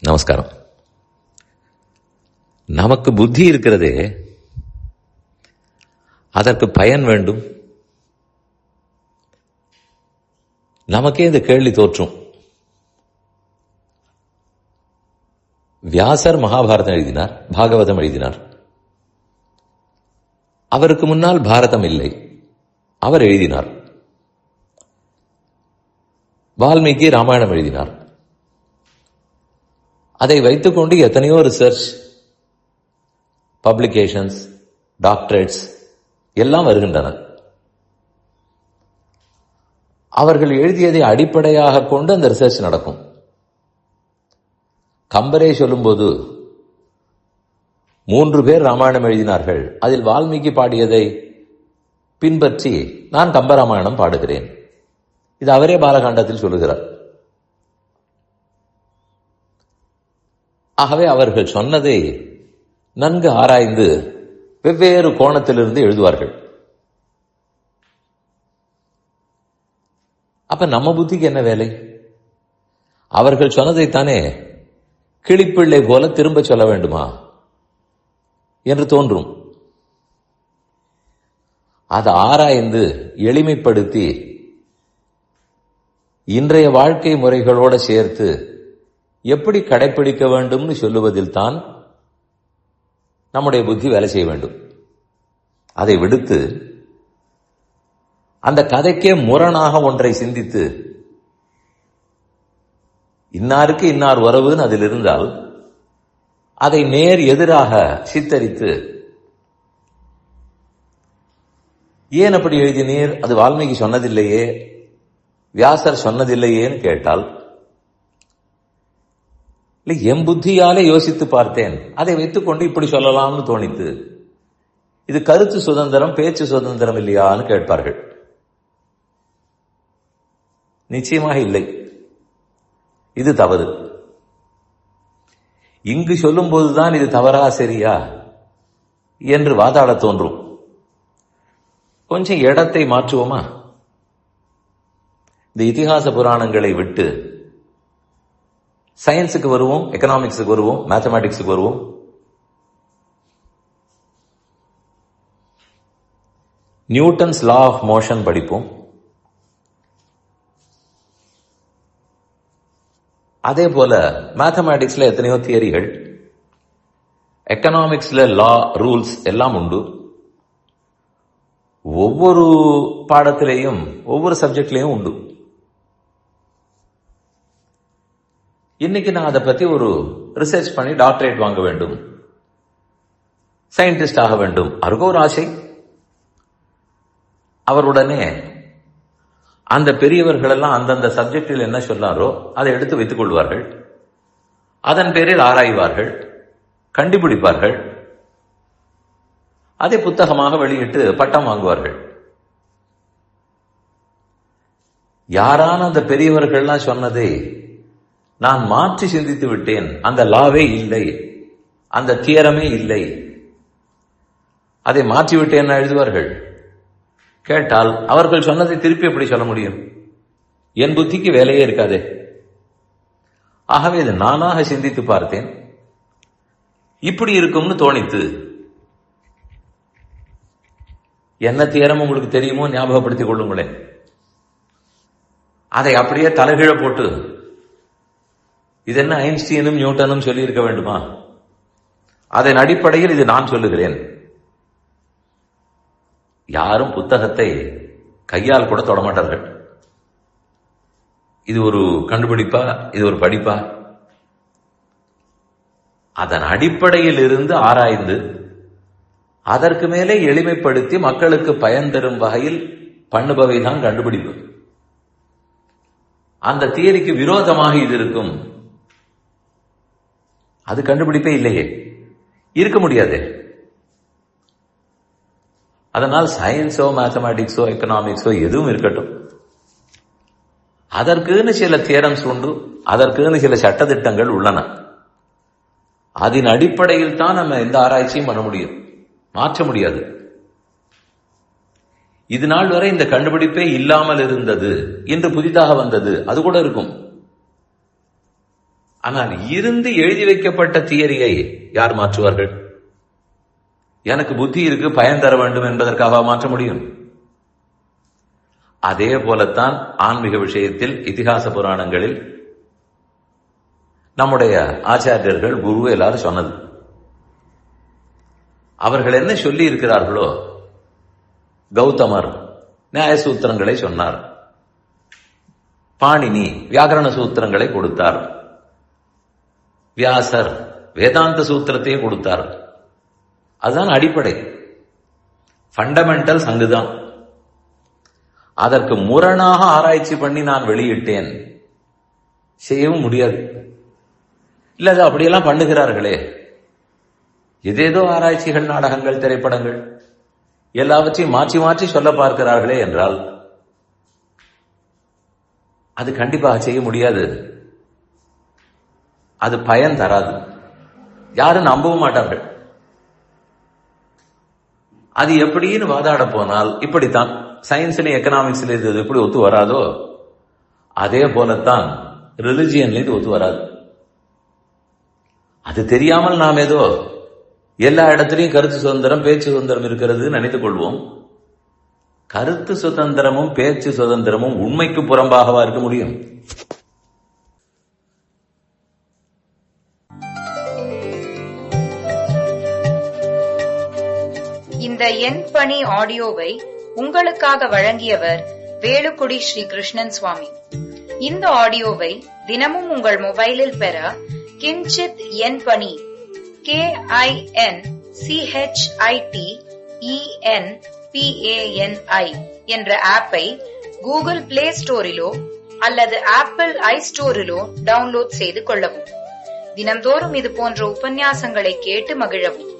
நமஸ்காரம். நமக்கு புத்தி இருக்கிறதே, அதற்கு பயன் வேண்டும். நமக்கே இந்த கேள்வி தோற்றும். வியாசர் மகாபாரதம் எழுதினார், பாகவதம் எழுதினார். அவருக்கு முன்னால் பாரதம் இல்லை, அவர் எழுதினார். வால்மீகி ராமாயணம் எழுதினார். அதை வைத்துக்கொண்டு எத்தனையோ ரிசர்ச், பப்ளிகேஷன்ஸ், டாக்டரேட்ஸ் எல்லாம் வருகின்றன. அவர்கள் எழுதியதை அடிப்படையாக கொண்டு அந்த ரிசர்ச் நடக்கும். கம்பரே சொல்லும்போது 3 பேர் ராமாயணம் எழுதினார்கள், அதில் வால்மீகி பாடியதை பின்பற்றி நான் கம்பராமாயணம் பாடுகிறேன். இது அவரே பாலகாண்டத்தில் சொல்லுகிறார். ஆகவே அவர்கள் சொன்னதை நன்கு ஆராய்ந்து வெவ்வேறு கோணத்திலிருந்து எழுதுவார்கள். அப்ப நம்ம புத்திக்கு என்ன வேலை? அவர்கள் சொன்னதைத்தானே கிளிப்பிள்ளை போல திரும்ப சொல்ல வேண்டுமா என்று தோன்றும். அதை ஆராய்ந்து எளிமைப்படுத்தி இன்றைய வாழ்க்கை முறைகளோடு சேர்த்து எப்படி கடைபிடிக்க வேண்டும்னு சொல்லுவதில் தான் நம்முடைய புத்தி வேலை செய்ய வேண்டும். அதை விடுத்து அந்த கதைக்கே முரணாக ஒன்றை சிந்தித்து இன்னாருக்கு இன்னார் உறவுன்னு அதில் இருந்தால் அதை நேர் எதிராக சித்தரித்து ஏன் அப்படி எழுதினீர், அது வால்மீகி சொன்னதில்லையே, வியாசர் சொன்னதில்லையேன்னு கேட்டால், இல்லை என் புத்தியாலே யோசித்து பார்த்தேன், அதை வைத்துக்கொண்டு இப்படி சொல்லலாம்னு தோணித்து, இது கருத்து சுதந்திரம், பேச்சு சுதந்திரம் இல்லையான்னு கேட்பார்கள். நிச்சயமாக இல்லை, இது தவறு. இங்கு சொல்லும் போதுதான் இது தவறா சரியா என்று வாதாட தோன்றும். கொஞ்சம் இடத்தை மாற்றுவோமா? இந்த இதிகாச புராணங்களை விட்டு சயின்ஸுக்கு வருவோம், எக்கனாமிக்ஸுக்கு வருவோம், மேத்தமேட்டிக்ஸுக்கு வருவோம். நியூட்டன்ஸ் லா ஆஃப் மோஷன் படிப்போம். அதே போல மேத்தமேட்டிக்ஸ்ல எத்தனையோ தியரிகள், எக்கனாமிக்ஸ்ல லா, ரூல்ஸ் எல்லாம் உண்டு. ஒவ்வொரு பாடத்திலேயும் ஒவ்வொரு சப்ஜெக்ட்லேயும் உண்டு. இன்னைக்கு நான் அதை பத்தி ஒரு ரிசர்ச் பண்ணி டாக்டரேட் வாங்க வேண்டும், சயின்டிஸ்ட் ஆக வேண்டும், அதுக்கு ஒரு ஆசை. அவருடனே அந்த பெரியவர்கள் எல்லாம் அந்தந்த சப்ஜெக்டில் என்ன சொன்னாரோ அதை எடுத்து வைத்துக் கொள்வார்கள். அதன் பேரில் ஆராய்வார்கள், கண்டுபிடிப்பார்கள், அதை புத்தகமாக வெளியிட்டு பட்டம் வாங்குவார்கள். யாரான அந்த பெரியவர்கள்லாம் சொன்னதை நான் மாற்றி சிந்தித்து விட்டேன், அந்த லாவே இல்லை, அந்த தியரமே இல்லை, அதை மாற்றிவிட்டேன் எழுதுவார்கள். கேட்டால் அவர்கள் சொன்னதை திருப்பி எப்படி சொல்ல முடியும்? என் புத்திக்கு வேலையே இருக்காதே. ஆகவே இது நானாக சிந்தித்து பார்த்தேன், இப்படி இருக்கும்னு தோணித்து. என்ன தியரம் உங்களுக்கு தெரியுமோ ஞாபகப்படுத்திக் கொள்ளுங்களேன். அதை அப்படியே தலைகீழ போட்டு இது என்ன ஐன்ஸ்டீனும் நியூட்டனும் சொல்லி இருக்க வேண்டுமா? அதன் அடிப்படையில் இது நான் சொல்லுகிறேன். யாரும் புத்தகத்தை கையால் கூட தொடமாட்டார்கள். இது ஒரு கண்டுபிடிப்பா, இது ஒரு படிப்பா? அதன் அடிப்படையில் இருந்து ஆராய்ந்து அதற்கு மேலே எளிமைப்படுத்தி மக்களுக்கு பயன் தரும் வகையில் பண்ணுபவைதான் கண்டுபிடிப்பு. அந்த தியரிக்கு விரோதமாக இது இருக்கும், அது கண்டுபிடிப்பே இல்லையே, இருக்க முடியாது. அதனால் சயின்ஸோ மேத்தமேட்டிக்ஸோ எக்கனாமிக்ஸோ எதுவும் இருக்கட்டும், அதற்குன்னு சில தியரம்ஸ் உண்டு, அதற்குன்னு சில சட்டத்திட்டங்கள் உள்ளன. அதன் அடிப்படையில் தான் நம்ம எந்த ஆராய்ச்சியும் பண்ண முடியும், மாற்ற முடியாது. இது நாள் வரை இந்த கண்டுபிடிப்பே இல்லாமல் இருந்தது, இன்று புதிதாக வந்தது, அது கூட இருக்கும். ஆனால் இருந்து எழுதி வைக்கப்பட்ட தியரியை யார் மாற்றுவார்கள்? எனக்கு புத்தி இருக்கு, பயன் தர வேண்டும் என்பதற்காக மாற்ற முடியும். அதே போலத்தான் ஆன்மீக விஷயத்தில் இதிகாச புராணங்களில் நம்முடைய ஆச்சாரியர்கள், குரு எல்லாரும் சொன்னது. அவர்கள் என்ன சொல்லி இருக்கிறார்களோ, கௌதமர் நியாய சூத்திரங்களை சொன்னார், பாணினி வியாகரண சூத்திரங்களை கொடுத்தார், வியாசர் வேதாந்த சூத்திரத்தையே கொடுத்தார். அதுதான் அடிப்படை, ஃபண்டமெண்டல் சங்குதான். அதற்கு முரணாக ஆராய்ச்சி பண்ணி நான் வெளியிட்டேன், செய்யவும் முடியாது. இல்ல அது அப்படியெல்லாம் பண்ணுகிறார்களே, ஏதேதோ ஆராய்ச்சிகள், நாடகங்கள், திரைப்படங்கள் எல்லாவற்றையும் மாற்றி மாற்றி சொல்ல பார்க்கிறார்களே என்றால் அது கண்டிப்பாக செய்ய முடியாது. அது பயன் தராது, யாரும் நம்பவும் மாட்டார்கள். அது எப்படின்னு வாதாட போனால் இப்படித்தான். சயின்ஸ்ல எக்கனாமிக்ஸ்ல இது எப்படி ஒத்து வராதோ அதே போலத்தான் ரிலிஜியன்ல இது ஒத்து வராது. அது தெரியாமல் நாம் ஏதோ எல்லா இடத்திலையும் கருத்து சுதந்திரம், பேச்சு சுதந்திரம் இருக்கிறது நினைத்துக் கொள்வோம். கருத்து சுதந்திரமும் பேச்சு சுதந்திரமும் உண்மைக்கு புறம்பாகவா இருக்க முடியும்? இந்த என் பணி ஆடியோவை உங்களுக்காக வழங்கியவர் வேலுக்குடி ஸ்ரீ கிருஷ்ணன் சுவாமி. இந்த ஆடியோவை தினமும் உங்கள் மொபைலில் பெற கிஞ்சித் என் பணி KINCHITENPANI என்ற ஆப்பை கூகுள் பிளே ஸ்டோரிலோ அல்லது ஆப்பிள் ஐ ஸ்டோரிலோ டவுன்லோட் செய்து கொள்ளவும். தினம்தோறும் இது போன்ற உபன்யாசங்களை கேட்டு மகிழவும்.